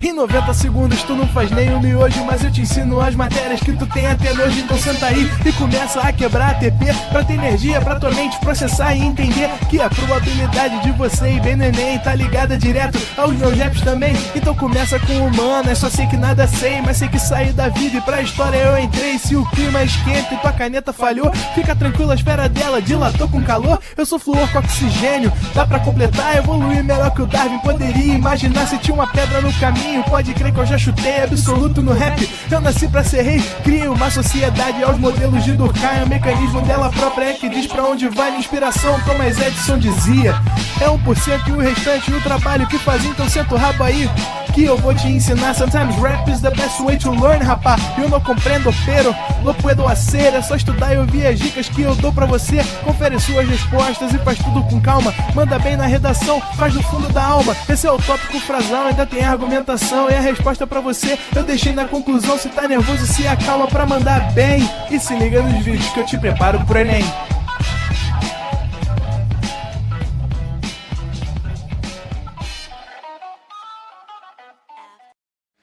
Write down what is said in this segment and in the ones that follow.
Em 90 segundos tu não faz nem um miojo, mas eu te ensino as matérias que tu tem até nojo. Então senta aí e começa a quebrar ATP pra ter energia pra tua mente processar e entender que a probabilidade de você ir bem no Enem tá ligada direto aos meus raps também. Então começa com humana, só sei que nada sei, mas sei que saí da vida e pra história eu entrei. Se o clima esquenta e tua caneta falhou, fica tranquilo, a esfera dela dilatou com calor. Eu sou flúor com oxigênio, dá pra completar, evoluir melhor que o Darwin poderia imaginar. Se tinha uma pedra no caminho, pode crer que eu já chutei absoluto no rap. Eu nasci pra ser rei, crio uma sociedade aos modelos de Durkheim. O mecanismo dela própria é que diz pra onde vai minha inspiração. Thomas Edison dizia, é 1% e o restante o trabalho que fazia. Então senta o rabo aí que eu vou te ensinar. Sometimes rap is the best way to learn, rapá. Eu não compreendo, pero não puedo hacer. É só estudar e ouvir as dicas que eu dou pra você. Confere suas respostas e faz tudo com calma. Manda bem na redação, faz do fundo da alma. Esse é o tópico frasal, ainda tem argumentação e a resposta pra você eu deixei na conclusão. Se tá nervoso, se acalma pra mandar bem. E se liga nos vídeos que eu te preparo pro Enem.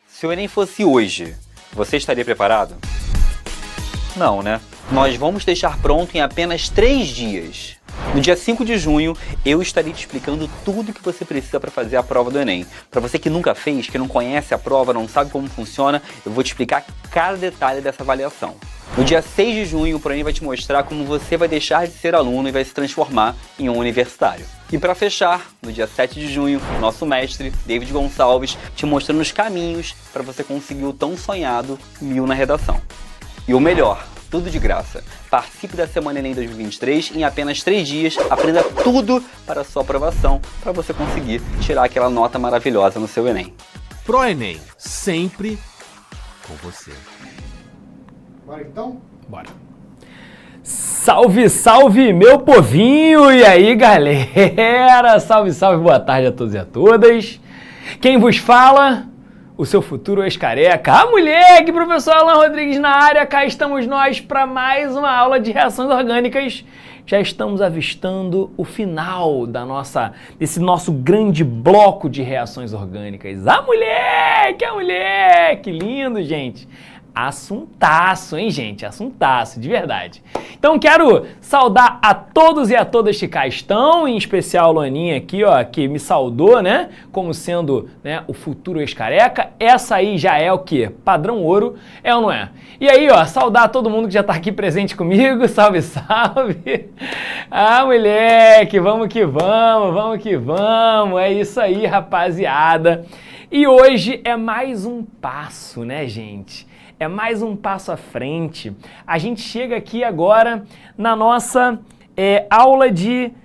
Se o Enem fosse hoje, você estaria preparado? Não, né? Nós vamos deixar pronto em apenas 3 dias. No dia 5 de junho, eu estarei te explicando tudo que você precisa para fazer a prova do Enem. Para você que nunca fez, que não conhece a prova, não sabe como funciona, eu vou te explicar cada detalhe dessa avaliação. No dia 6 de junho, o ProEnem vai te mostrar como você vai deixar de ser aluno e vai se transformar em um universitário. E para fechar, no dia 7 de junho, nosso mestre, David Gonçalves, te mostrando os caminhos para você conseguir o tão sonhado 1000 na redação. E o melhor, tudo de graça. Participe da Semana Enem 2023 em apenas 3 dias, aprenda tudo para a sua aprovação, para você conseguir tirar aquela nota maravilhosa no seu Enem. ProEnem, sempre com você. Bora então? Bora. Salve, salve, meu povinho! E aí, galera? Salve, salve, boa tarde a todos e a todas. Quem vos fala? O seu futuro ex-careca. Ah, moleque! Professor Alan Rodrigues na área. Cá estamos nós para mais uma aula de reações orgânicas. Já estamos avistando o final desse nosso grande bloco de reações orgânicas. Ah, moleque! Ah, moleque! Lindo, gente! Assuntaço, hein, gente? Assuntaço, de verdade. Então, quero saudar a todos e a todas que cá estão, em especial a Luaninha aqui, ó, que me saudou, né, como sendo, né, o futuro ex-careca. Essa aí já é o quê? Padrão ouro, é ou não é? E aí, ó, saudar todo mundo que já tá aqui presente comigo, salve, salve. Ah, moleque, vamos que vamos, vamos que vamos, é isso aí, rapaziada. E hoje é mais um passo, né, gente? É mais um passo à frente. A gente chega aqui agora na nossa aula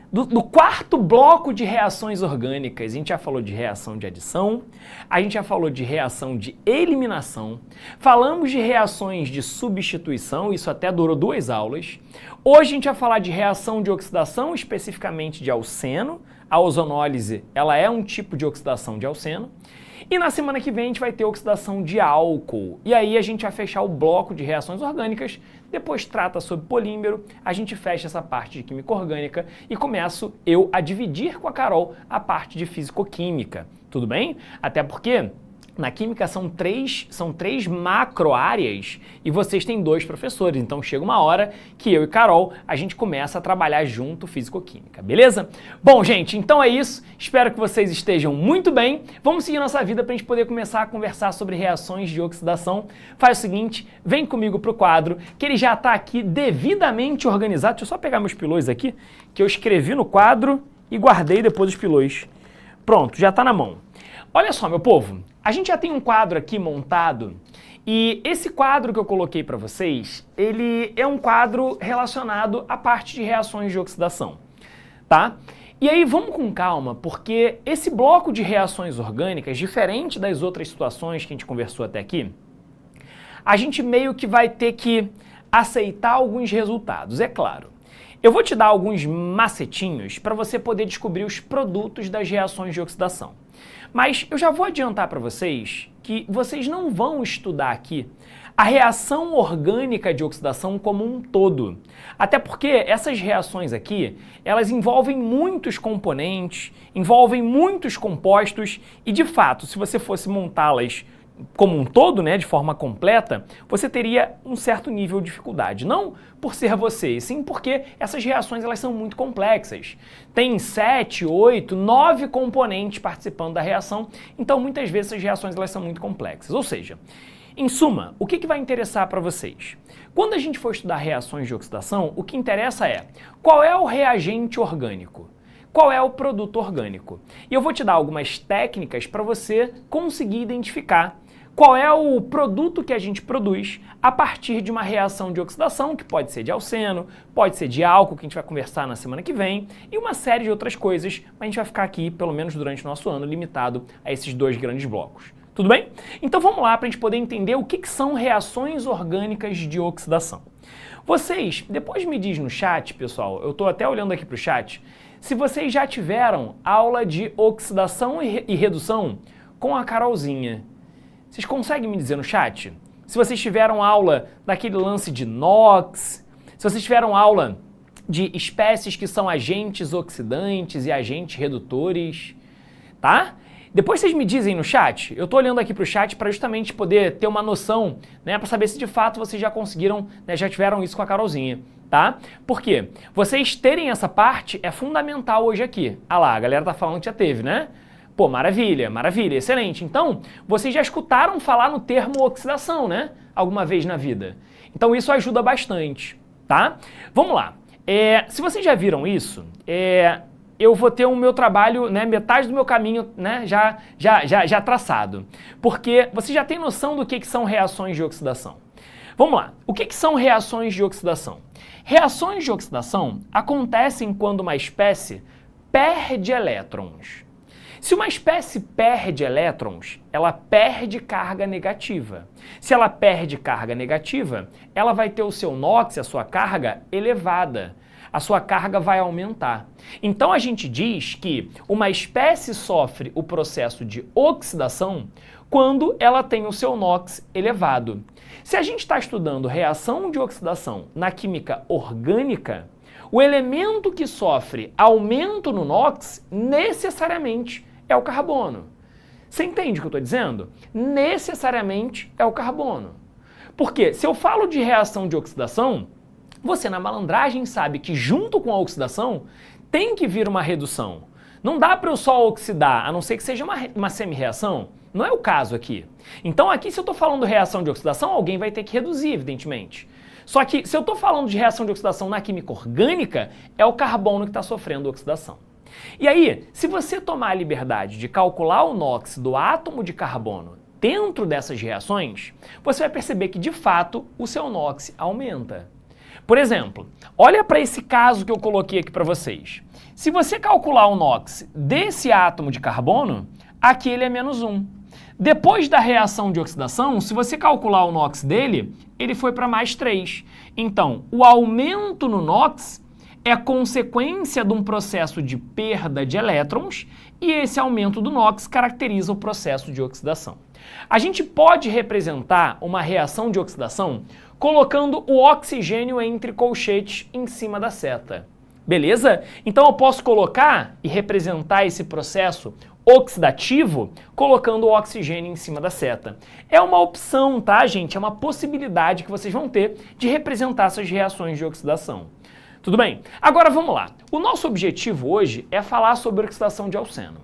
do quarto bloco de reações orgânicas. A gente já falou de reação de adição, a gente já falou de reação de eliminação, falamos de reações de substituição, isso até durou 2 aulas. Hoje a gente vai falar de reação de oxidação, especificamente de alceno. A ozonólise, ela é um tipo de oxidação de alceno. E na semana que vem a gente vai ter oxidação de álcool. E aí a gente vai fechar o bloco de reações orgânicas, depois trata sobre polímero, a gente fecha essa parte de química orgânica e começo eu a dividir com a Carol a parte de fisicoquímica. Tudo bem? Até porque na química são três macro-áreas e vocês têm 2 professores, então chega uma hora que eu e Carol, a gente começa a trabalhar junto físico-química, beleza? Bom, gente, então é isso, espero que vocês estejam muito bem, vamos seguir nossa vida para a gente poder começar a conversar sobre reações de oxidação. Faz o seguinte, vem comigo pro quadro, que ele já está aqui devidamente organizado, deixa eu só pegar meus pilões aqui, que eu escrevi no quadro e guardei depois os pilões. Pronto, já está na mão. Olha só, meu povo, a gente já tem um quadro aqui montado e esse quadro que eu coloquei para vocês, ele é um quadro relacionado à parte de reações de oxidação, tá? E aí vamos com calma, porque esse bloco de reações orgânicas, diferente das outras situações que a gente conversou até aqui, a gente meio que vai ter que aceitar alguns resultados, é claro. Eu vou te dar alguns macetinhos para você poder descobrir os produtos das reações de oxidação. Mas eu já vou adiantar para vocês que vocês não vão estudar aqui a reação orgânica de oxidação como um todo. Até porque essas reações aqui, elas envolvem muitos componentes, envolvem muitos compostos e, de fato, se você fosse montá-las como um todo, né, de forma completa, você teria um certo nível de dificuldade. Não por ser você, e sim porque essas reações elas são muito complexas. Tem 7, 8, 9 componentes participando da reação, então muitas vezes essas reações elas são muito complexas. Ou seja, em suma, o que vai interessar para vocês? Quando a gente for estudar reações de oxidação, o que interessa é qual é o reagente orgânico, qual é o produto orgânico. E eu vou te dar algumas técnicas para você conseguir identificar qual é o produto que a gente produz a partir de uma reação de oxidação, que pode ser de alceno, pode ser de álcool, que a gente vai conversar na semana que vem, e uma série de outras coisas, mas a gente vai ficar aqui, pelo menos durante o nosso ano, limitado a esses 2 grandes blocos. Tudo bem? Então vamos lá para a gente poder entender o que são reações orgânicas de oxidação. Vocês, depois me diz no chat, pessoal, eu estou até olhando aqui para o chat, se vocês já tiveram aula de oxidação e redução com a Carolzinha. Vocês conseguem me dizer no chat? Se vocês tiveram aula daquele lance de NOx, se vocês tiveram aula de espécies que são agentes oxidantes e agentes redutores, tá? Depois vocês me dizem no chat, eu tô olhando aqui pro chat para justamente poder ter uma noção, né, para saber se de fato vocês já conseguiram, né, já tiveram isso com a Carolzinha, tá? Por quê? Vocês terem essa parte é fundamental hoje aqui. Ah lá, a galera tá falando que já teve, né? Pô, maravilha, maravilha, excelente. Então, vocês já escutaram falar no termo oxidação, né? Alguma vez na vida. Então isso ajuda bastante, tá? Vamos lá. Se vocês já viram isso, eu vou ter o meu trabalho, né, metade do meu caminho, né, já traçado. Porque você já tem noção do que são reações de oxidação. Vamos lá. O que são reações de oxidação? Reações de oxidação acontecem quando uma espécie perde elétrons. Se uma espécie perde elétrons, ela perde carga negativa. Se ela perde carga negativa, ela vai ter o seu NOx, a sua carga, elevada. A sua carga vai aumentar. Então a gente diz que uma espécie sofre o processo de oxidação quando ela tem o seu NOx elevado. Se a gente está estudando reação de oxidação na química orgânica, o elemento que sofre aumento no NOx necessariamente é o carbono. Você entende o que eu estou dizendo? Necessariamente é o carbono. Porque se eu falo de reação de oxidação, você na malandragem sabe que junto com a oxidação tem que vir uma redução. Não dá para eu só oxidar, a não ser que seja uma semi-reação. Não é o caso aqui. Então aqui se eu estou falando de reação de oxidação, alguém vai ter que reduzir, evidentemente. Só que se eu estou falando de reação de oxidação na química orgânica, é o carbono que está sofrendo oxidação. E aí, se você tomar a liberdade de calcular o NOx do átomo de carbono dentro dessas reações, você vai perceber que de fato o seu NOx aumenta. Por exemplo, olha para esse caso que eu coloquei aqui para vocês. Se você calcular o NOx desse átomo de carbono, aqui ele é -1. Depois da reação de oxidação, se você calcular o NOx dele, ele foi para +3. Então, o aumento no NOx é consequência de um processo de perda de elétrons e esse aumento do NOx caracteriza o processo de oxidação. A gente pode representar uma reação de oxidação colocando o oxigênio entre colchetes em cima da seta. Beleza? Então eu posso colocar e representar esse processo oxidativo colocando o oxigênio em cima da seta. É uma opção, tá, gente? É uma possibilidade que vocês vão ter de representar essas reações de oxidação. Tudo bem? Agora vamos lá. O nosso objetivo hoje é falar sobre oxidação de alceno.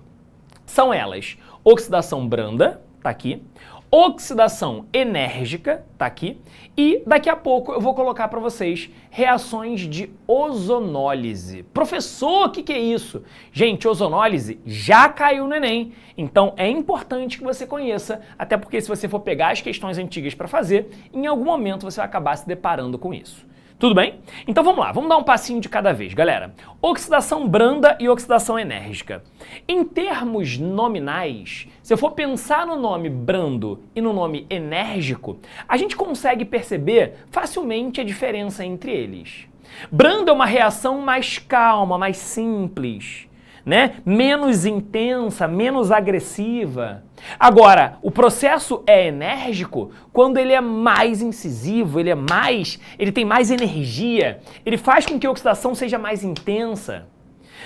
São elas oxidação branda, tá aqui, oxidação enérgica, tá aqui, e daqui a pouco eu vou colocar para vocês reações de ozonólise. Professor, o que é isso? Gente, ozonólise já caiu no Enem, então é importante que você conheça, até porque se você for pegar as questões antigas para fazer, em algum momento você vai acabar se deparando com isso. Tudo bem? Então vamos lá, vamos dar um passinho de cada vez, galera. Oxidação branda e oxidação enérgica. Em termos nominais, se eu for pensar no nome brando e no nome enérgico, a gente consegue perceber facilmente a diferença entre eles. Brando é uma reação mais calma, mais simples. né? Menos intensa, menos agressiva. Agora, o processo é enérgico quando ele é mais incisivo, ele tem mais energia, ele faz com que a oxidação seja mais intensa.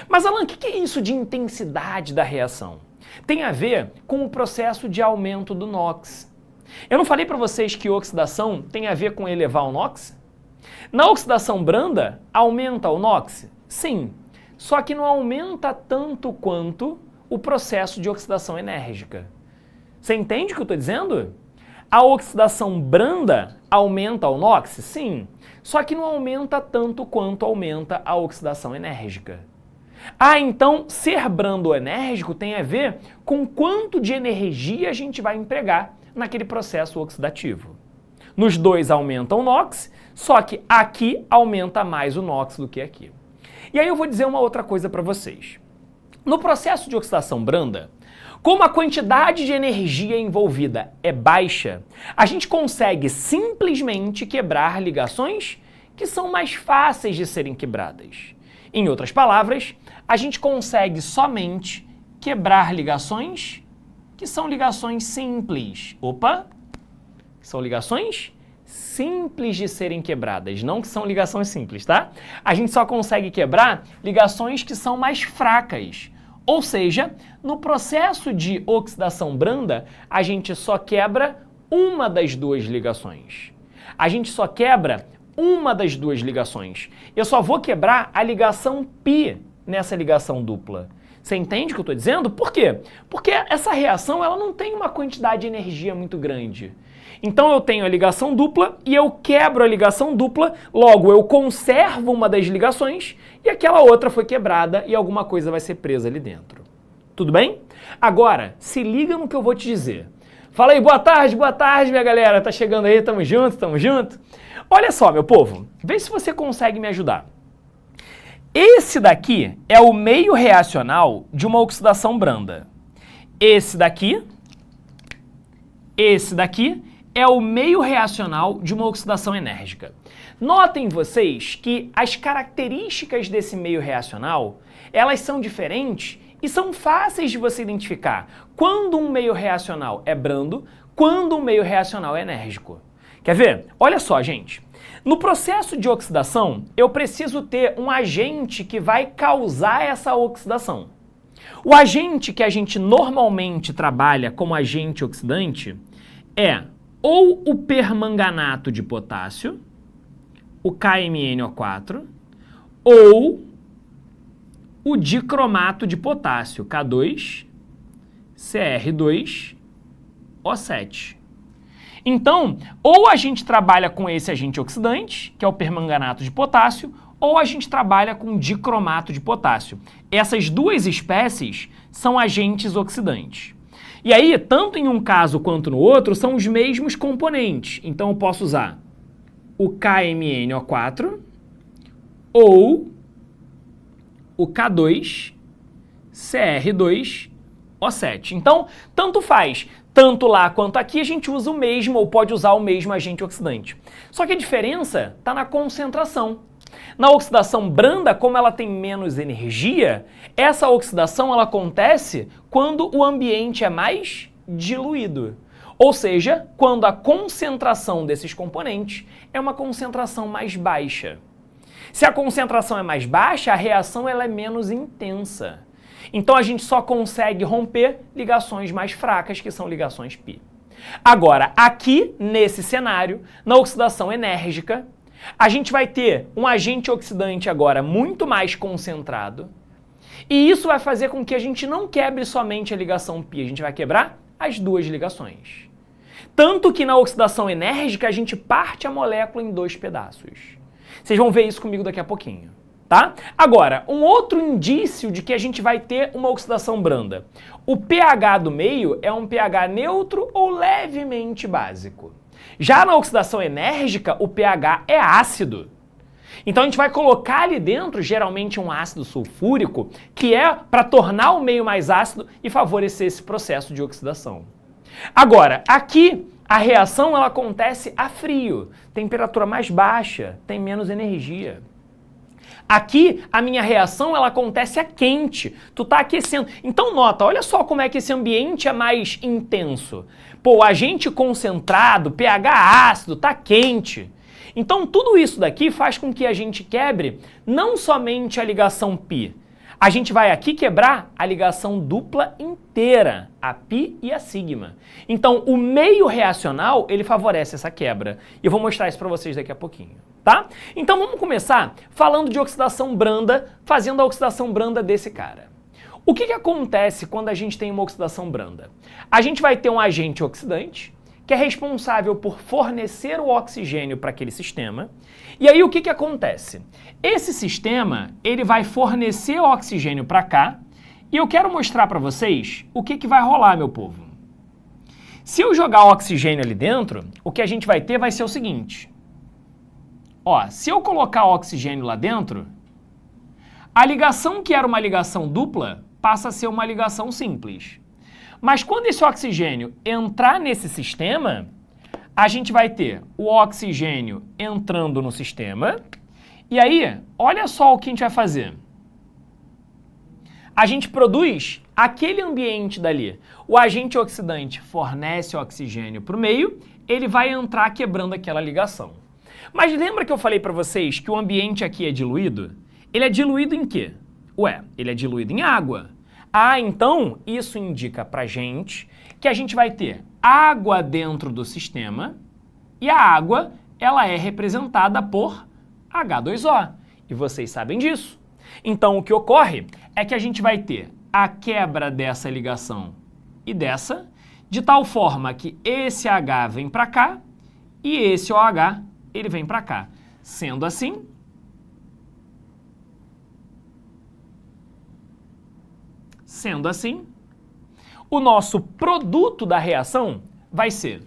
Mas, Alan, o que é isso de intensidade da reação? Tem a ver com o processo de aumento do NOx. Eu não falei para vocês que oxidação tem a ver com elevar o NOx? Na oxidação branda, aumenta o NOx? Sim, só que não aumenta tanto quanto o processo de oxidação enérgica. Você entende o que eu estou dizendo? A oxidação branda aumenta o NOx? Sim, só que não aumenta tanto quanto aumenta a oxidação enérgica. Ah, então ser brando ou enérgico tem a ver com quanto de energia a gente vai empregar naquele processo oxidativo. Nos dois aumenta o NOx, só que aqui aumenta mais o NOx do que aqui. E aí eu vou dizer uma outra coisa para vocês. No processo de oxidação branda, como a quantidade de energia envolvida é baixa, a gente consegue simplesmente quebrar ligações que são mais fáceis de serem quebradas. Em outras palavras, a gente consegue somente quebrar ligações que são ligações simples. Opa! São ligações simples de serem quebradas, não que são ligações simples, tá? A gente só consegue quebrar ligações que são mais fracas. Ou seja, no processo de oxidação branda, a gente só quebra uma das duas ligações. A gente só quebra uma das duas ligações. Eu só vou quebrar a ligação π nessa ligação dupla. Você entende o que eu estou dizendo? Por quê? Porque essa reação ela não tem uma quantidade de energia muito grande. Então eu tenho a ligação dupla e eu quebro a ligação dupla, logo eu conservo uma das ligações e aquela outra foi quebrada e alguma coisa vai ser presa ali dentro. Tudo bem? Agora, se liga no que eu vou te dizer. Fala aí, boa tarde, minha galera. Tá chegando aí, tamo junto, tamo junto. Olha só, meu povo, vê se você consegue me ajudar. Esse daqui é o meio reacional de uma oxidação branda. Esse daqui é o meio reacional de uma oxidação enérgica. Notem vocês que as características desse meio reacional, elas são diferentes e são fáceis de você identificar quando um meio reacional é brando, quando um meio reacional é enérgico. Quer ver? Olha só, gente. No processo de oxidação, eu preciso ter um agente que vai causar essa oxidação. O agente que a gente normalmente trabalha como agente oxidante é ou o permanganato de potássio, o KMnO4, ou o dicromato de potássio, K2CR2O7. Então, ou a gente trabalha com esse agente oxidante, que é o permanganato de potássio, ou a gente trabalha com dicromato de potássio. Essas duas espécies são agentes oxidantes. E aí, tanto em um caso quanto no outro, são os mesmos componentes. Então, eu posso usar o KMnO4 ou o K2CR2O7. Então, tanto faz. Tanto lá quanto aqui a gente usa o mesmo ou pode usar o mesmo agente oxidante. Só que a diferença está na concentração. Na oxidação branda, como ela tem menos energia, essa oxidação ela acontece quando o ambiente é mais diluído. Ou seja, quando a concentração desses componentes é uma concentração mais baixa. Se a concentração é mais baixa, a reação ela é menos intensa. Então a gente só consegue romper ligações mais fracas, que são ligações π. Agora, aqui nesse cenário, na oxidação enérgica, a gente vai ter um agente oxidante agora muito mais concentrado, e isso vai fazer com que a gente não quebre somente a ligação π, a gente vai quebrar as duas ligações. Tanto que na oxidação enérgica a gente parte a molécula em dois pedaços. Vocês vão ver isso comigo daqui a pouquinho. Tá? Agora, um outro indício de que a gente vai ter uma oxidação branda. O pH do meio é um pH neutro ou levemente básico. Já na oxidação enérgica, o pH é ácido. Então a gente vai colocar ali dentro, geralmente, um ácido sulfúrico, que é para tornar o meio mais ácido e favorecer esse processo de oxidação. Agora, aqui a reação ela acontece a frio, temperatura mais baixa, tem menos energia. Aqui, a minha reação, ela acontece a quente. Tu tá aquecendo. Então, nota, olha só como é que esse ambiente é mais intenso. Pô, o agente concentrado, pH ácido, tá quente. Então, tudo isso daqui faz com que a gente quebre não somente a ligação π. A gente vai aqui quebrar a ligação dupla inteira, a π e a sigma. Então, o meio reacional, ele favorece essa quebra. E eu vou mostrar isso para vocês daqui a pouquinho, tá? Então, vamos começar falando de oxidação branda, fazendo a oxidação branda desse cara. O que acontece quando a gente tem uma oxidação branda? A gente vai ter um agente oxidante, que é responsável por fornecer o oxigênio para aquele sistema. E aí o que acontece? Esse sistema, ele vai fornecer o oxigênio para cá, e eu quero mostrar para vocês o que vai rolar, meu povo. Se eu jogar oxigênio ali dentro, o que a gente vai ter vai ser o seguinte. Ó, se eu colocar o oxigênio lá dentro, a ligação que era uma ligação dupla passa a ser uma ligação simples. Mas quando esse oxigênio entrar nesse sistema, a gente vai ter o oxigênio entrando no sistema. E aí, olha só o que a gente vai fazer. A gente produz aquele ambiente dali. O agente oxidante fornece oxigênio para o meio, ele vai entrar quebrando aquela ligação. Mas lembra que eu falei para vocês que o ambiente aqui é diluído? Ele é diluído em quê? Ué, ele é diluído em água. Ah, então isso indica pra gente que a gente vai ter água dentro do sistema e a água, ela é representada por H2O. E vocês sabem disso. Então o que ocorre é que a gente vai ter a quebra dessa ligação e dessa, de tal forma que esse H vem pra cá e esse OH, ele vem pra cá. Sendo assim, o nosso produto da reação vai ser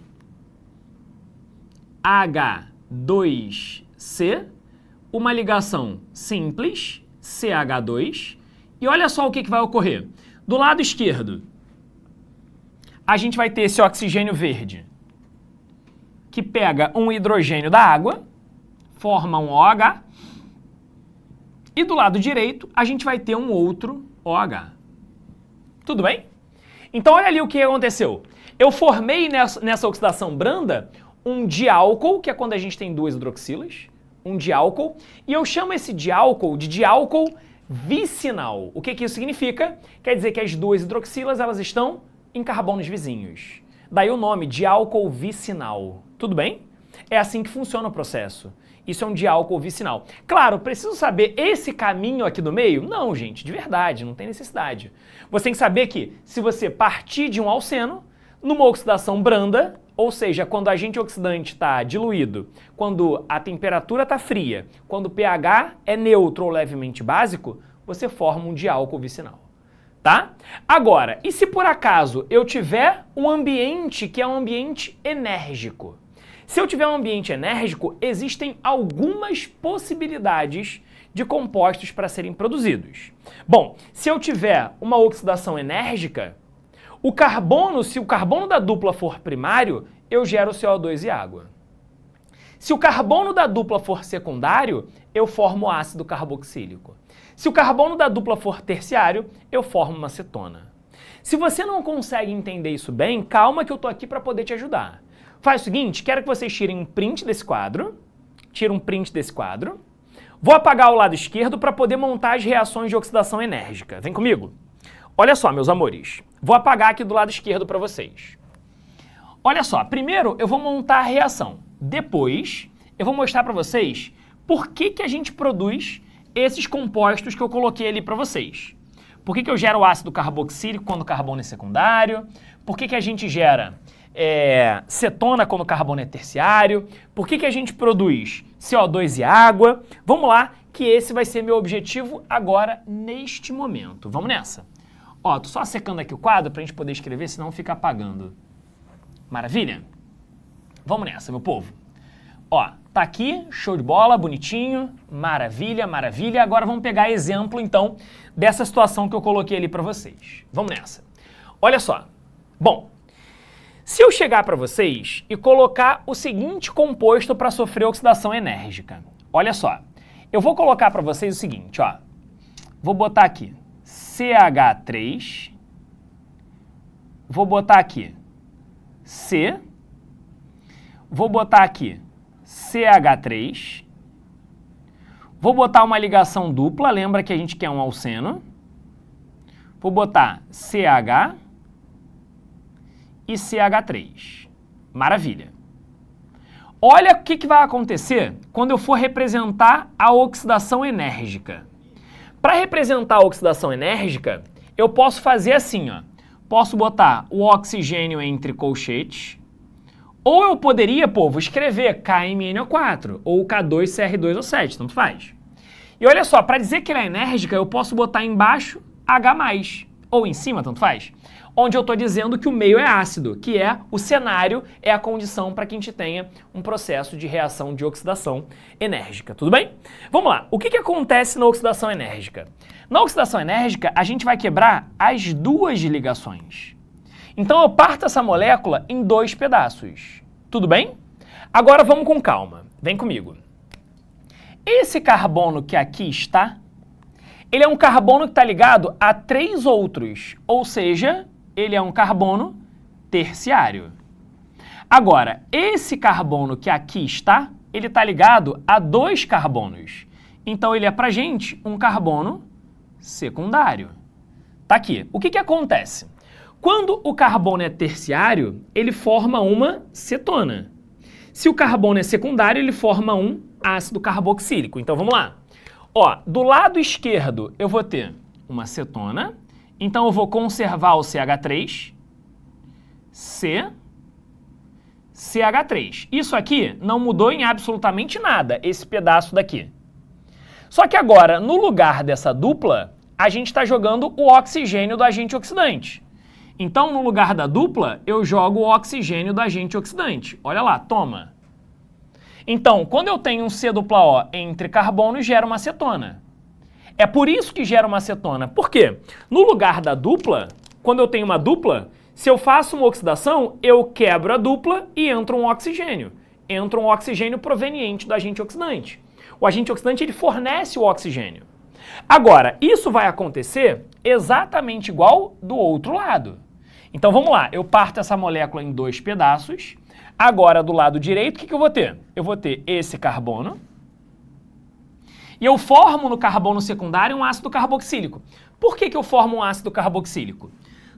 H2C, uma ligação simples, CH2, e olha só o que vai ocorrer. Do lado esquerdo, a gente vai ter esse oxigênio verde, que pega um hidrogênio da água, forma um OH, e do lado direito, a gente vai ter um outro OH. Tudo bem? Então olha ali o que aconteceu. Eu formei nessa oxidação branda um diálcool, que é quando a gente tem duas hidroxilas, um diálcool, e eu chamo esse diálcool de diálcool vicinal. O que isso significa? Quer dizer que as duas hidroxilas elas estão em carbonos vizinhos. Daí o nome, diálcool vicinal. Tudo bem? É assim que funciona o processo. Isso é um diálcool vicinal. Claro, preciso saber esse caminho aqui do meio? Não, gente, de verdade, não tem necessidade. Você tem que saber que se você partir de um alceno, numa oxidação branda, ou seja, quando o agente oxidante está diluído, quando a temperatura está fria, quando o pH é neutro ou levemente básico, você forma um diálcool vicinal. Tá? Agora, e se por acaso eu tiver um ambiente que é um ambiente enérgico? Se eu tiver um ambiente enérgico, existem algumas possibilidades de compostos para serem produzidos. Bom, se eu tiver uma oxidação enérgica, o carbono, se o carbono da dupla for primário, eu gero CO2 e água. Se o carbono da dupla for secundário, eu formo ácido carboxílico. Se o carbono da dupla for terciário, eu formo uma cetona. Se você não consegue entender isso bem, calma que eu estou aqui para poder te ajudar. Faz o seguinte, quero que vocês tirem um print desse quadro. Tira um print desse quadro. Vou apagar o lado esquerdo para poder montar as reações de oxidação enérgica. Vem comigo? Olha só, meus amores. Vou apagar aqui do lado esquerdo para vocês. Olha só, primeiro eu vou montar a reação. Depois eu vou mostrar para vocês por que a gente produz esses compostos que eu coloquei ali para vocês. Por que eu gero ácido carboxílico quando o carbono é secundário? Por que a gente gera cetona quando o carbono é terciário? Por que a gente produz CO2 e água? Vamos lá, que esse vai ser meu objetivo agora, neste momento. Vamos nessa. Ó, tô só secando aqui o quadro pra gente poder escrever, senão fica apagando. Maravilha? Vamos nessa, meu povo. Ó, tá aqui, show de bola, bonitinho, maravilha, maravilha. Agora vamos pegar exemplo, então, dessa situação que eu coloquei ali pra vocês. Vamos nessa. Olha só. Bom, se eu chegar para vocês e colocar o seguinte composto para sofrer oxidação enérgica, olha só, Eu vou colocar para vocês o seguinte, ó. Vou botar aqui CH3, vou botar aqui C, vou botar aqui CH3, vou botar uma ligação dupla, lembra que a gente quer um alceno, vou botar CH e CH3. Maravilha. Olha o que vai acontecer quando eu for representar a oxidação enérgica. Para representar a oxidação enérgica, eu posso fazer assim, ó. Posso botar o oxigênio entre colchetes, ou eu poderia, povo, escrever KMnO4 ou K2CR2O7, tanto faz. E olha só, para dizer que ela é enérgica, eu posso botar embaixo H+, ou em cima, tanto faz, onde eu estou dizendo que o meio é ácido, que é o cenário, é a condição para que a gente tenha um processo de reação de oxidação enérgica, tudo bem? Vamos lá, o que acontece na oxidação enérgica? Na oxidação enérgica, a gente vai quebrar as duas ligações. Então eu parto essa molécula em 2 pedaços, tudo bem? Agora vamos com calma, vem comigo. Esse carbono que aqui está, ele é um carbono que está ligado a 3 outros, ou seja, ele é um carbono terciário. Agora, esse carbono que aqui está, ele está ligado a 2 carbonos. Então, ele é para a gente um carbono secundário. Tá aqui. O que acontece? Quando o carbono é terciário, ele forma uma cetona. Se o carbono é secundário, ele forma um ácido carboxílico. Então, vamos lá. Ó, do lado esquerdo, eu vou ter uma cetona. Então, eu vou conservar o CH3, C, CH3. Isso aqui não mudou em absolutamente nada, esse pedaço daqui. Só que agora, no lugar dessa dupla, a gente está jogando o oxigênio do agente oxidante. Então, no lugar da dupla, eu jogo o oxigênio do agente oxidante. Olha lá, toma. Então, quando eu tenho um C-O entre carbonos, gera uma cetona. É por isso que gera uma cetona. Por quê? No lugar da dupla, quando eu tenho uma dupla, se eu faço uma oxidação, eu quebro a dupla e entra um oxigênio. Entra um oxigênio proveniente do agente oxidante. O agente oxidante, ele fornece o oxigênio. Agora, isso vai acontecer exatamente igual do outro lado. Então, vamos lá. Eu parto essa molécula em 2 pedaços. Agora, do lado direito, o que eu vou ter? Eu vou ter esse carbono. E eu formo no carbono secundário um ácido carboxílico. Por que eu formo um ácido carboxílico?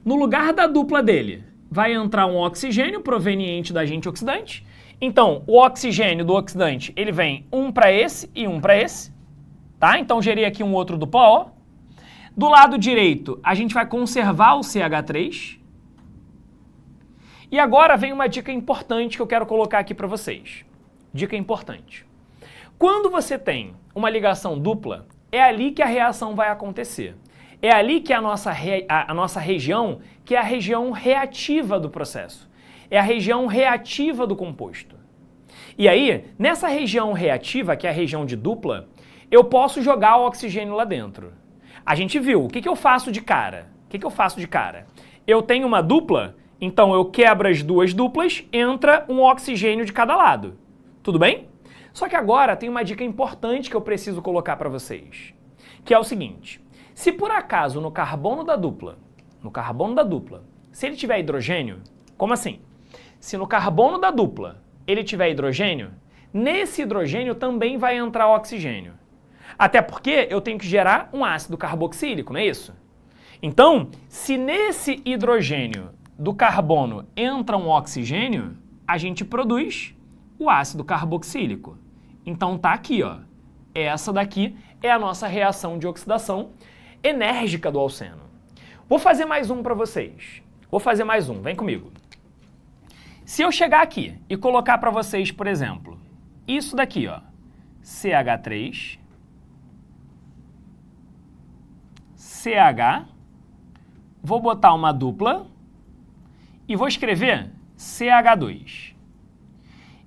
No lugar da dupla dele, vai entrar um oxigênio proveniente do agente oxidante. Então, o oxigênio do oxidante, ele vem um para esse e um para esse. Tá? Então, gerei aqui um outro dupla O. Do lado direito, a gente vai conservar o CH3. E agora vem uma dica importante que eu quero colocar aqui para vocês. Dica importante. Quando você tem uma ligação dupla, é ali que a reação vai acontecer. É ali que a nossa região, que é a região reativa do processo. É a região reativa do composto. E aí, nessa região reativa, que é a região de dupla, eu posso jogar o oxigênio lá dentro. A gente viu, o que eu faço de cara? Eu tenho uma dupla, então eu quebro as 2 duplas, entra um oxigênio de cada lado. Tudo bem? Só que agora tem uma dica importante que eu preciso colocar para vocês, que é o seguinte: se por acaso no carbono da dupla, se ele tiver hidrogênio, como assim? Se no carbono da dupla ele tiver hidrogênio, nesse hidrogênio também vai entrar oxigênio. Até porque eu tenho que gerar um ácido carboxílico, não é isso? Então, se nesse hidrogênio do carbono entra um oxigênio, a gente produz o ácido carboxílico. Então tá aqui, ó. Essa daqui é a nossa reação de oxidação enérgica do alceno. Vou fazer mais um para vocês. Vem comigo. Se eu chegar aqui e colocar para vocês, por exemplo, isso daqui, ó, CH3, CH, vou botar uma dupla e vou escrever CH2.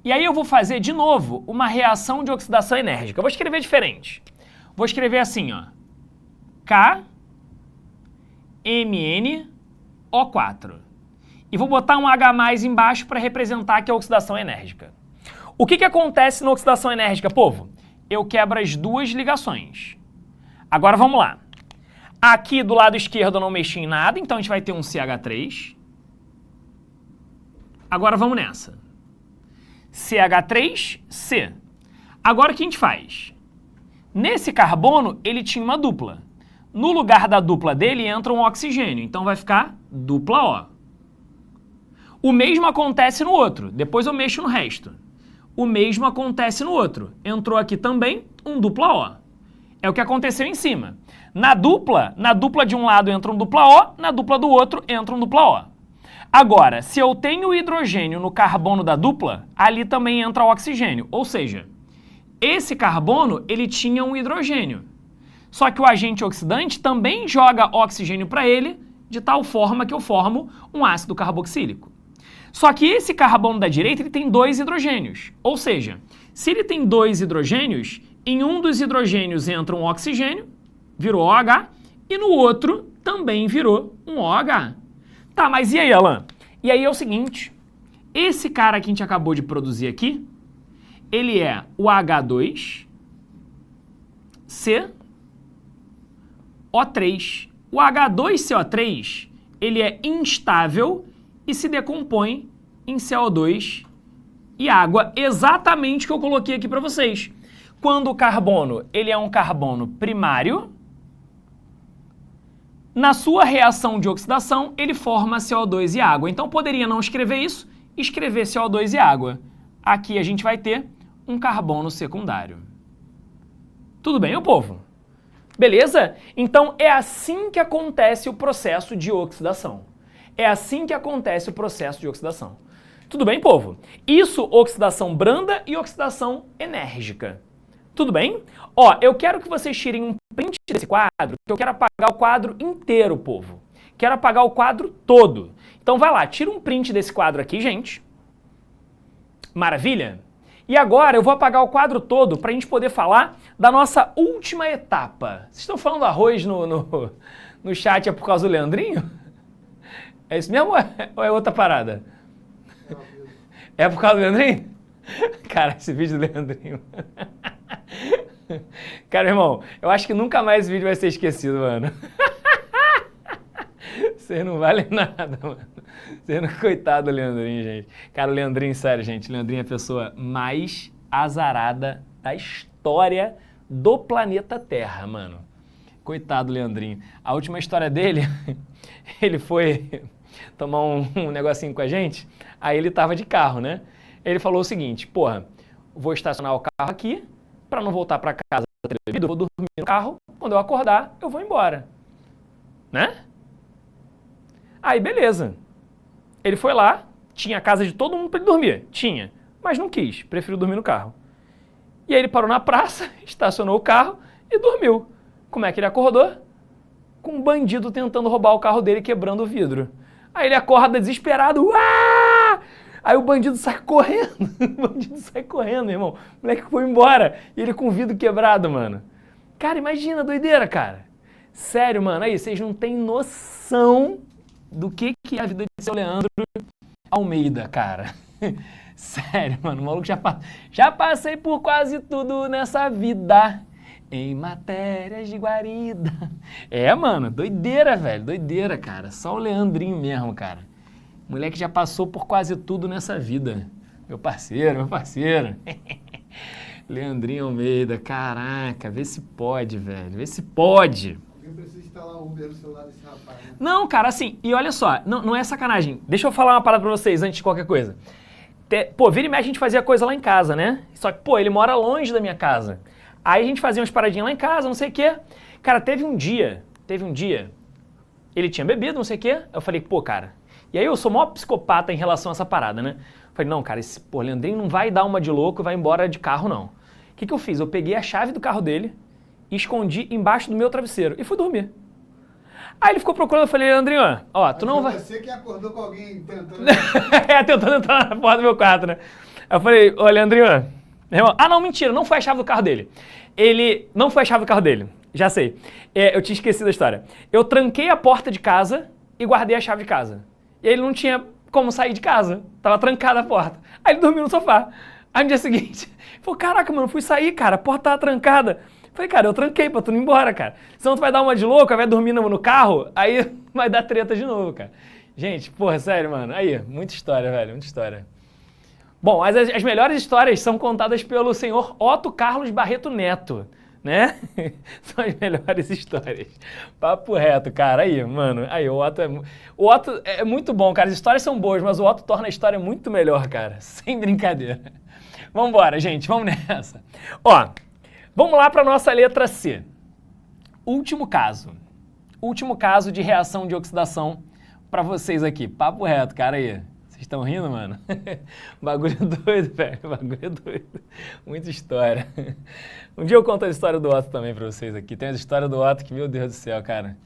E aí eu vou fazer de novo uma reação de oxidação enérgica. Eu vou escrever diferente. Vou escrever assim, ó, KMnO4. E vou botar um H+ embaixo para representar que é a oxidação enérgica. O que acontece na oxidação enérgica, povo? eu quebro as duas ligações. Agora vamos lá. Aqui do lado esquerdo eu não mexi em nada, então a gente vai ter um CH3. Agora vamos nessa. CH3C. Agora o que a gente faz? Nesse carbono, ele tinha uma dupla. No lugar da dupla dele entra um oxigênio, então vai ficar dupla O. O mesmo acontece no outro, depois eu mexo no resto. O mesmo acontece no outro. Entrou aqui também um dupla O. É o que aconteceu em cima. Na dupla de um lado entra um dupla O, na dupla do outro entra um dupla O. Agora, se eu tenho hidrogênio no carbono da dupla, ali também entra o oxigênio. Ou seja, esse carbono, ele tinha um hidrogênio. Só que o agente oxidante também joga oxigênio para ele, de tal forma que eu formo um ácido carboxílico. Só que esse carbono da direita ele tem 2 hidrogênios. Ou seja, se ele tem 2 hidrogênios, em um dos hidrogênios entra um oxigênio, virou OH, e no outro também virou um OH. Tá, mas e aí, Alan? E aí é o seguinte, esse cara que a gente acabou de produzir aqui, ele é o H2, CO3. O H2CO3, ele é instável e se decompõe em CO2 e água, exatamente o que eu coloquei aqui para vocês. Quando o carbono, ele é um carbono primário, na sua reação de oxidação, ele forma CO2 e água. Então, poderia não escrever isso, escrever CO2 e água. Aqui a gente vai ter um carbono secundário. Tudo bem, meu povo? Beleza? Então, é assim que acontece o processo de oxidação. É assim que acontece o processo de oxidação. Tudo bem, povo? Isso, oxidação branda e oxidação enérgica. Tudo bem? Ó, eu quero que vocês tirem um print desse quadro, que eu quero apagar o quadro inteiro, povo. Quero apagar o quadro todo. Então vai lá, tira um print desse quadro aqui, gente. Maravilha? E agora eu vou apagar o quadro todo para a gente poder falar da nossa última etapa. Vocês estão falando arroz no chat é por causa do Leandrinho? É isso mesmo ou é outra parada? É por causa do Leandrinho? Cara, esse vídeo do Leandrinho... Cara, irmão, eu acho que nunca mais esse vídeo vai ser esquecido, mano. Você não vale nada, mano. Você não... Coitado do Leandrinho, gente. Cara, o Leandrinho, sério, gente. O Leandrinho é a pessoa mais azarada da história do planeta Terra, mano. Coitado do Leandrinho. A última história dele, ele foi tomar um negocinho com a gente, aí ele tava de carro, né? Ele falou o seguinte, porra, vou estacionar o carro aqui, para não voltar para casa, eu vou dormir no carro, quando eu acordar, eu vou embora. Né? Aí, beleza. Ele foi lá, tinha a casa de todo mundo para ele dormir. Tinha, mas não quis, preferiu dormir no carro. E aí ele parou na praça, estacionou o carro e dormiu. Como é que ele acordou? Com um bandido tentando roubar o carro dele, quebrando o vidro. Aí ele acorda desesperado, uá! Aí o bandido sai correndo, irmão. O moleque foi embora e ele com o vidro quebrado, mano. Cara, imagina, doideira, cara. Sério, mano, aí, vocês não têm noção do que é a vida de seu Leandro Almeida, cara. Sério, mano, o maluco já passei por quase tudo nessa vida, em matérias de guarida. É, mano, doideira, velho, doideira, cara. Só o Leandrinho mesmo, cara. O moleque já passou por quase tudo nessa vida. Meu parceiro. Leandrinho Almeida, caraca, vê se pode, velho, vê se pode. Eu preciso instalar o Uber no celular desse rapaz, né? Não, cara, assim, e olha só, não é sacanagem. Deixa eu falar uma parada pra vocês antes de qualquer coisa. Pô, vira e mexe a gente fazia coisa lá em casa, né? Só que, pô, ele mora longe da minha casa. Aí a gente fazia umas paradinhas lá em casa, não sei o quê. Cara, teve um dia, ele tinha bebido, não sei o quê. Eu falei, pô, cara... E aí eu sou o maior psicopata em relação a essa parada, né? Falei, não, cara, esse Leandrinho não vai dar uma de louco e vai embora de carro, não. O que eu fiz? Eu peguei a chave do carro dele e escondi embaixo do meu travesseiro e fui dormir. Aí ele ficou procurando, eu falei, Leandrinho, ó, tu não vai... Você que acordou com alguém tentando... tentando entrar na porta do meu quarto, né? Aí eu falei, ô, Leandrinho, meu irmão... Ah, não, mentira, não foi a chave do carro dele. Não foi a chave do carro dele, já sei. Eu tinha esquecido a história. Eu tranquei a porta de casa e guardei a chave de casa. E ele não tinha como sair de casa, tava trancada a porta. Aí ele dormiu no sofá. Aí no dia seguinte, falou, caraca, mano, fui sair, cara, a porta tava trancada. Falei, cara, eu tranquei pra tu não ir embora, cara. Senão tu vai dar uma de louco, vai dormir no carro, aí vai dar treta de novo, cara. Gente, porra, sério, mano. Aí, muita história, velho, muita história. Bom, as melhores histórias são contadas pelo senhor Otto Carlos Barreto Neto, né? São as melhores histórias. Papo reto, cara. Aí, mano, aí, o Otto é muito bom, cara. As histórias são boas, mas o Otto torna a história muito melhor, cara. Sem brincadeira. Vambora, gente, vamos nessa. Ó, vamos lá para nossa letra C. Último caso. Último caso de reação de oxidação para vocês aqui. Papo reto, cara, aí. Vocês estão rindo, mano? Bagulho doido, velho. Bagulho doido. Muita história. Um dia eu conto a história do Otto também pra vocês aqui. Tem a história do Otto que, meu Deus do céu, cara.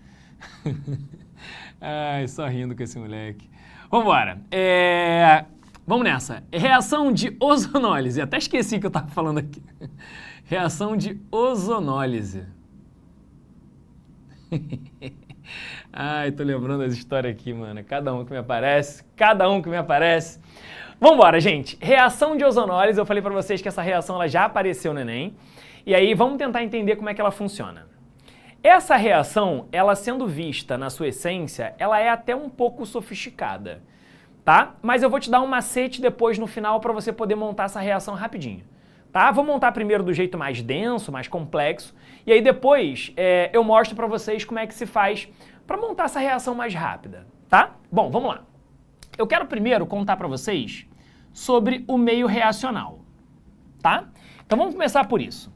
Ai, só rindo com esse moleque. Vambora. Vamos nessa. Reação de ozonólise. Até esqueci que eu tava falando aqui. Reação de ozonólise. Ai, tô lembrando as histórias aqui, mano. Cada um que me aparece. Vambora, gente. Reação de ozonólise. Eu falei pra vocês que essa reação ela já apareceu no Enem. E aí, vamos tentar entender como é que ela funciona. Essa reação, ela sendo vista na sua essência, ela é até um pouco sofisticada, tá? Mas eu vou te dar um macete depois no final pra você poder montar essa reação rapidinho, tá? Vou montar primeiro do jeito mais denso, mais complexo. E aí depois eu mostro pra vocês como é que se faz para montar essa reação mais rápida, tá? Bom, vamos lá. Eu quero primeiro contar para vocês sobre o meio reacional, tá? Então vamos começar por isso.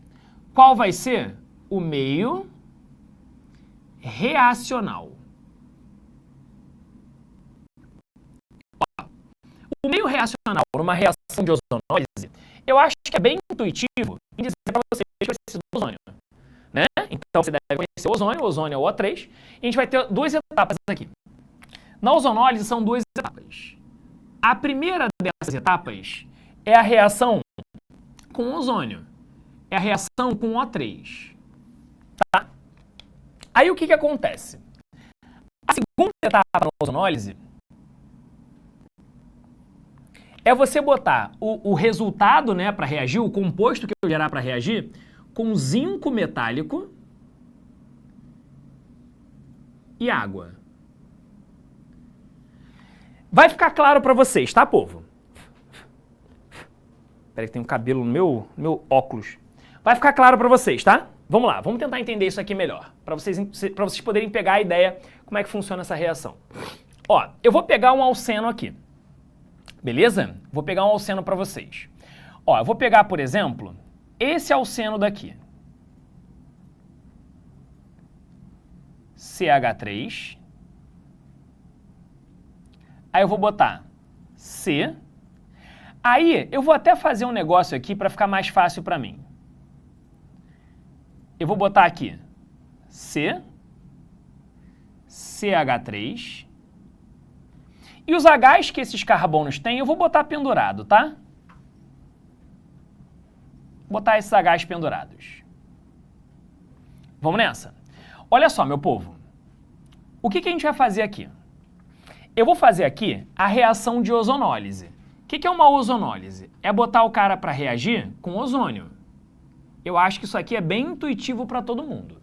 Qual vai ser o meio reacional? Ó, o meio reacional numa reação de ozonólise, eu acho que é bem intuitivo em dizer para vocês que vai ser do ozônio, né? Então você deve conhecer o ozônio é o O3, e a gente vai ter duas etapas aqui. Na ozonólise são duas etapas. A primeira dessas etapas é a reação com o ozônio, é a reação com o O3, tá? Aí o que acontece? A segunda etapa da ozonólise é você botar o resultado, né, para reagir, o composto que eu gerar para reagir, com zinco metálico e água. Vai ficar claro para vocês, tá, povo? Peraí que tem um cabelo no meu óculos. Vai ficar claro para vocês, tá? Vamos lá, vamos tentar entender isso aqui melhor, para vocês poderem pegar a ideia como é que funciona essa reação. Ó, eu vou pegar um alceno aqui, beleza? Vou pegar um alceno para vocês. Ó, eu vou pegar, por exemplo, esse alceno daqui. CH3. Aí eu vou botar C. Aí eu vou até fazer um negócio aqui para ficar mais fácil para mim. Eu vou botar aqui C, CH3. E os Hs que esses carbonos têm, eu vou botar pendurado, tá? Botar esses Hs pendurados. Vamos nessa? Olha só, meu povo. O que a gente vai fazer aqui? Eu vou fazer aqui a reação de ozonólise. O que é uma ozonólise? É botar o cara para reagir com ozônio. Eu acho que isso aqui é bem intuitivo para todo mundo.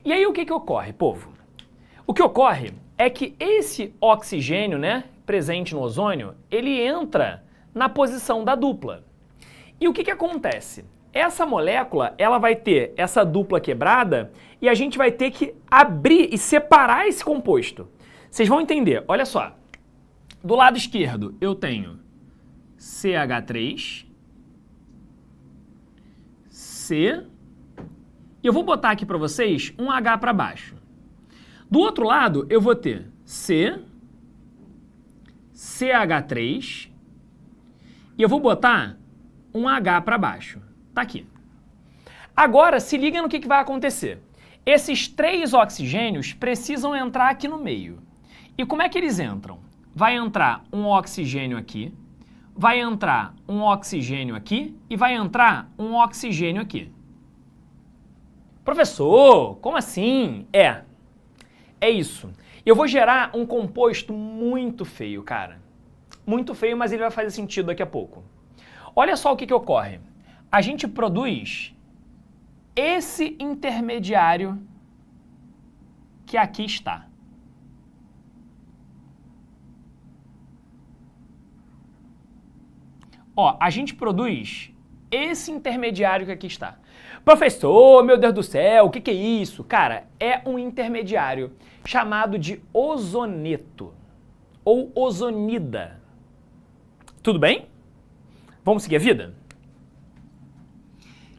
E aí o que ocorre, povo? O que ocorre é que esse oxigênio, né, presente no ozônio, ele entra na posição da dupla. E o que acontece? Essa molécula, ela vai ter essa dupla quebrada e a gente vai ter que abrir e separar esse composto. Vocês vão entender, olha só. Do lado esquerdo eu tenho CH3, C, e eu vou botar aqui para vocês um H para baixo. Do outro lado eu vou ter C, CH3, e eu vou botar um H para baixo. Tá aqui. Agora, se liga no que vai acontecer. Esses três oxigênios precisam entrar aqui no meio. E como é que eles entram? Vai entrar um oxigênio aqui, vai entrar um oxigênio aqui e vai entrar um oxigênio aqui. Professor, como assim? É isso. Eu vou gerar um composto muito feio, cara. Muito feio, mas ele vai fazer sentido daqui a pouco. Olha só o que ocorre. A gente produz esse intermediário que aqui está. Ó, a gente produz esse intermediário que aqui está. Professor, meu Deus do céu, o que é isso? Cara, é um intermediário chamado de ozoneto ou ozonida. Tudo bem? Vamos seguir a vida?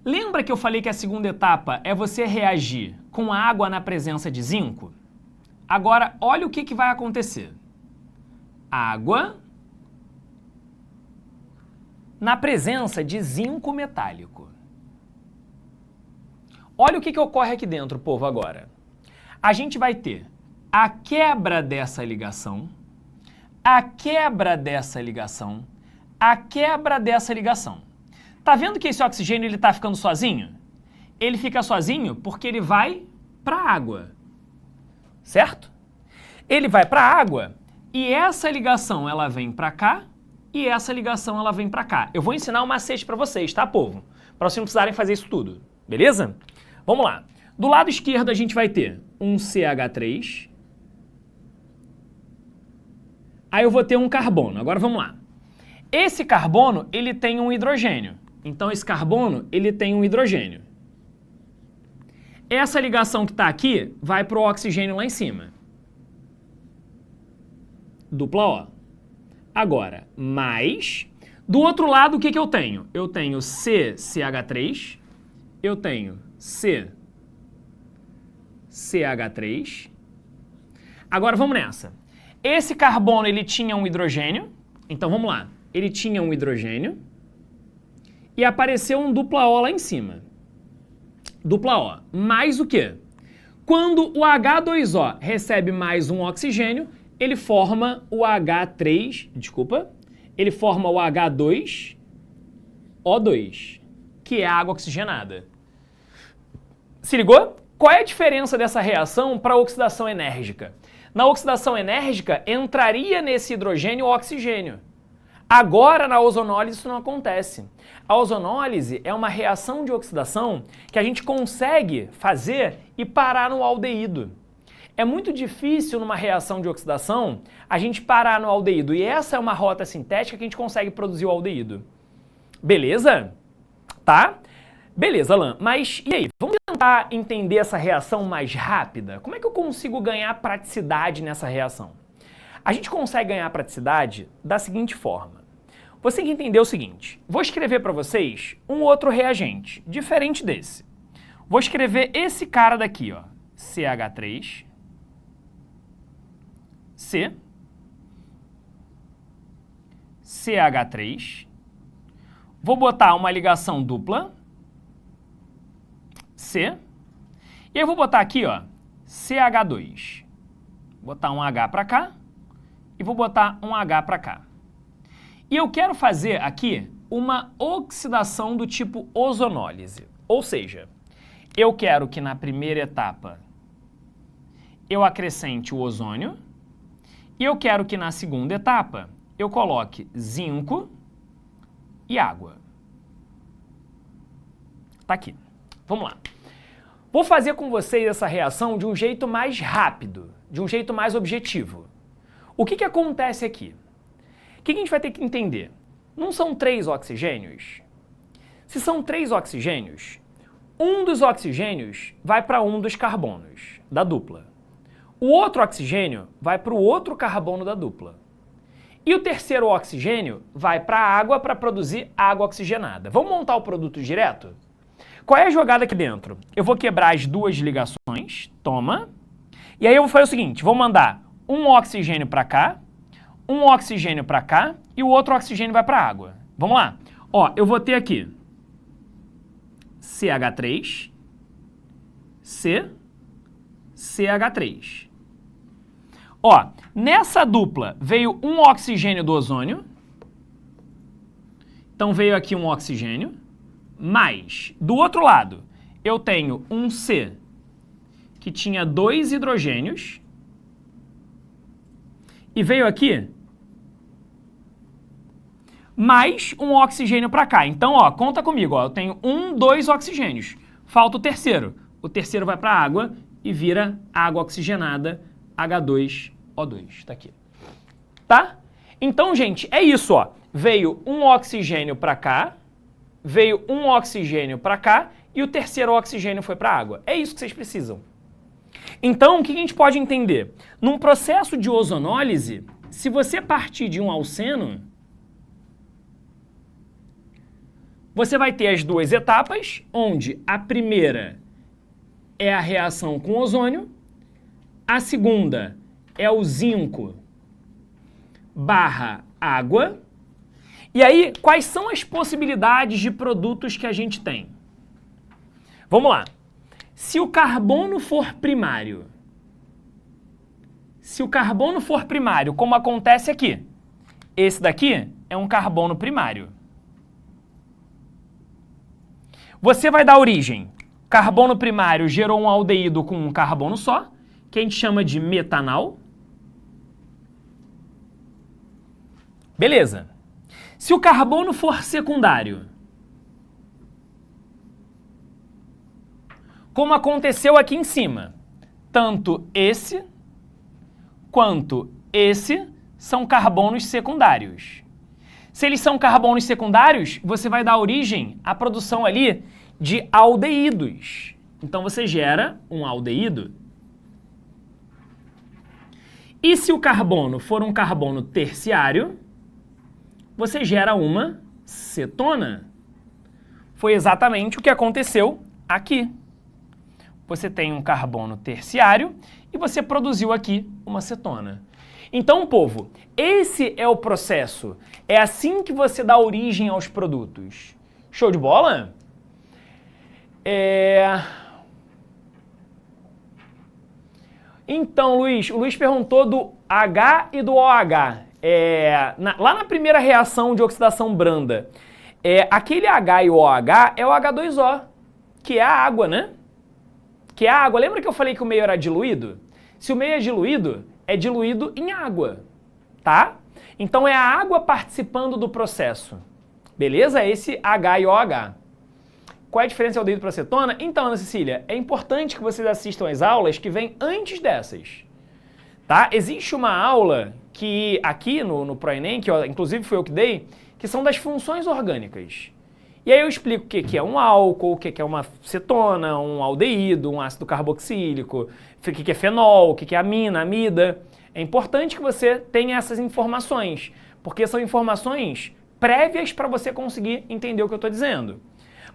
Lembra que eu falei que a segunda etapa é você reagir com água na presença de zinco? Agora, olha o que vai acontecer. Água na presença de zinco metálico. Olha o que ocorre aqui dentro, povo, agora. A gente vai ter a quebra dessa ligação, a quebra dessa ligação, a quebra dessa ligação. Tá vendo que esse oxigênio ele tá ficando sozinho? Ele fica sozinho porque ele vai para a água, certo? Ele vai para a água e essa ligação ela vem para cá e essa ligação ela vem para cá. Eu vou ensinar um macete para vocês, tá, povo? Para vocês não precisarem fazer isso tudo, beleza? Vamos lá. Do lado esquerdo a gente vai ter um CH3. Aí eu vou ter um carbono. Agora vamos lá. Esse carbono, ele tem um hidrogênio. Então esse carbono, ele tem um hidrogênio. Essa ligação que está aqui vai para o oxigênio lá em cima. Dupla O. Agora, mais... Do outro lado, o que eu tenho? Eu tenho CCH3, eu tenho CCH3. Agora vamos nessa. Esse carbono, ele tinha um hidrogênio. Então vamos lá. Ele tinha um hidrogênio. E apareceu um dupla O lá em cima. Dupla O. Mais o quê? Quando o H2O recebe mais um oxigênio, ele forma o H3, desculpa, ele forma o H2O2, que é água oxigenada. Se ligou? Qual é a diferença dessa reação para a oxidação enérgica? Na oxidação enérgica, entraria nesse hidrogênio o oxigênio. Agora, na ozonólise, isso não acontece. A ozonólise é uma reação de oxidação que a gente consegue fazer e parar no aldeído. É muito difícil numa reação de oxidação a gente parar no aldeído. E essa é uma rota sintética que a gente consegue produzir o aldeído. Beleza? Tá? Beleza, Alan. Mas e aí? Vamos tentar entender essa reação mais rápida? Como é que eu consigo ganhar praticidade nessa reação? A gente consegue ganhar praticidade da seguinte forma. Você tem que entender o seguinte. Vou escrever para vocês um outro reagente, diferente desse. Vou escrever esse cara daqui, ó. CH3, C, CH3. Vou botar uma ligação dupla, C. E eu vou botar aqui, ó, CH2. Vou botar um H para cá e vou botar um H para cá. E eu quero fazer aqui uma oxidação do tipo ozonólise. Ou seja, eu quero que na primeira etapa eu acrescente o ozônio e eu quero que na segunda etapa eu coloque zinco e água. Tá aqui. Vamos lá. Vou fazer com vocês essa reação de um jeito mais rápido, de um jeito mais objetivo. O que acontece aqui? O que a gente vai ter que entender? Não são 3 oxigênios? Se são 3 oxigênios, um dos oxigênios vai para um dos carbonos da dupla. O outro oxigênio vai para o outro carbono da dupla. E o terceiro oxigênio vai para a água para produzir água oxigenada. Vamos montar o produto direto? Qual é a jogada aqui dentro? Eu vou quebrar as duas ligações, toma. E aí eu vou fazer o seguinte, vou mandar um oxigênio para cá, um oxigênio para cá e o outro oxigênio vai para a água. Vamos lá. Ó, eu vou ter aqui CH3, C, CH3. Ó, nessa dupla veio um oxigênio do ozônio. Então veio aqui um oxigênio. Mas, do outro lado, eu tenho um C que tinha 2 hidrogênios. E veio aqui mais um oxigênio para cá. Então, ó, conta comigo, ó, eu tenho 1, 2 oxigênios. Falta o terceiro. O terceiro vai para a água e vira água oxigenada, H2O2. Tá aqui. Tá? Então, gente, é isso, ó. Veio um oxigênio para cá, veio um oxigênio para cá e o terceiro oxigênio foi para a água. É isso que vocês precisam. Então, o que a gente pode entender? Num processo de ozonólise, se você partir de um alceno, você vai ter as duas etapas, onde a primeira é a reação com ozônio, a segunda é o zinco barra água. E aí, quais são as possibilidades de produtos que a gente tem? Vamos lá. Se o carbono for primário, como acontece aqui, esse daqui é um carbono primário. Você vai dar origem. Carbono primário gerou um aldeído com um carbono só, que a gente chama de metanal. Beleza. Se o carbono for secundário, como aconteceu aqui em cima, tanto esse quanto esse são carbonos secundários. Se eles são carbonos secundários, você vai dar origem à produção ali de aldeídos. Então você gera um aldeído. E se o carbono for um carbono terciário, você gera uma cetona. Foi exatamente o que aconteceu aqui. Você tem um carbono terciário e você produziu aqui uma cetona. Então, povo, esse é o processo. É assim que você dá origem aos produtos. Show de bola? Então, Luiz, o Luiz perguntou do H e do OH. Lá na primeira reação de oxidação branda, aquele H e o OH é o H2O, que é a água, né? Que é a água. Lembra que eu falei que o meio era diluído? Se o meio é diluído em água, tá? Então é a água participando do processo. Beleza? Esse H e OH. Qual é a diferença do aldeído para acetona? Então, Ana Cecília, é importante que vocês assistam as aulas que vêm antes dessas. Tá? Existe uma aula que aqui no ProEnem, que inclusive foi eu que dei, que são das funções orgânicas. E aí eu explico o que é um álcool, o que é uma cetona, um aldeído, um ácido carboxílico, o que é fenol, o que é amina, amida. É importante que você tenha essas informações, porque são informações prévias para você conseguir entender o que eu estou dizendo.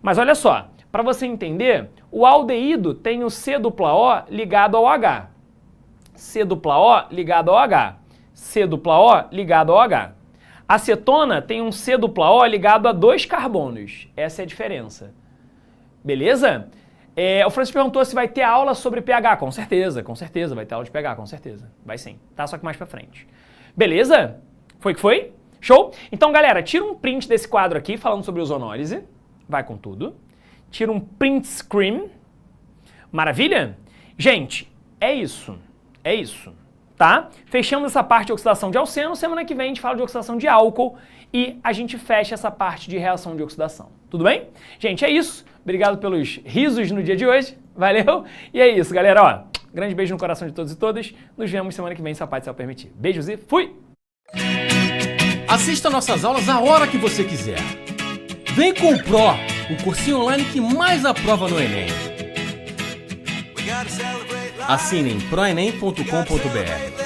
Mas olha só, para você entender, o aldeído tem o C dupla O ligado ao H. C dupla O ligado ao H. C dupla O ligado ao H. A cetona tem um C dupla O ligado a 2 carbonos. Essa é a diferença. Beleza? O Francisco perguntou se vai ter aula sobre pH. Com certeza vai ter aula de pH, com certeza. Vai sim, tá? Só que mais pra frente. Beleza? Foi que foi? Show? Então, galera, tira um print desse quadro aqui falando sobre ozonólise. Vai com tudo. Tira um print screen. Maravilha? Gente, é isso. É isso. Tá? Fechamos essa parte de oxidação de alceno. Semana que vem a gente fala de oxidação de álcool e a gente fecha essa parte de reação de oxidação. Tudo bem? Gente, é isso. Obrigado pelos risos no dia de hoje. Valeu? E é isso, galera. Ó, grande beijo no coração de todos e todas. Nos vemos semana que vem, se a paz se permitir. Beijos e fui! Assista nossas aulas a hora que você quiser. Vem com o Pro, o cursinho online que mais aprova no Enem. Assine em proenem.com.br.